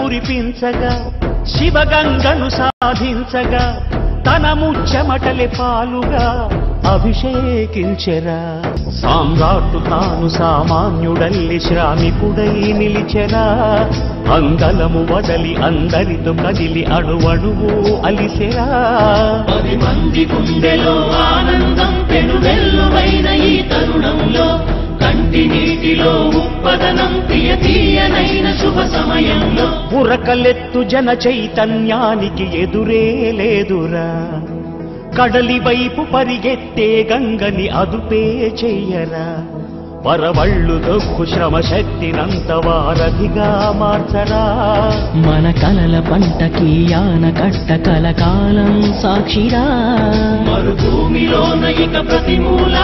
కురిపించగా శివగంగను సాధించగా తన ముచ్చమటలే పాలుగా అభిషేకించెరా. సామ్రాట్టు తాను సామాన్యుడల్లి శ్రామికుడై నిలిచెరా. అంగలము వదలి అందరితో కదిలి అణువణువు అలిసెరా. 10 మంది గుండెలో ఆనందం పెనువెల్లువైన ఈ తరుణంలో కంటి నీటిలో ఉప్పదనం తీయనైన శుభ సమయంలో ఉరకలెత్తు జన చైతన్యానికి ఎదురే లేదురా. కడలి వైపు పరిగెత్తే గంగని అదుపే చెయ్యరా. పరవళ్ళు దొక్కు శ్రమ శక్తినంత వారధిగా మార్చరా. మన కలల పంటకి ఆనకట్ట కలకాలం సాక్షిరా. మరుభూమిలోన ఇక ప్రతి మూల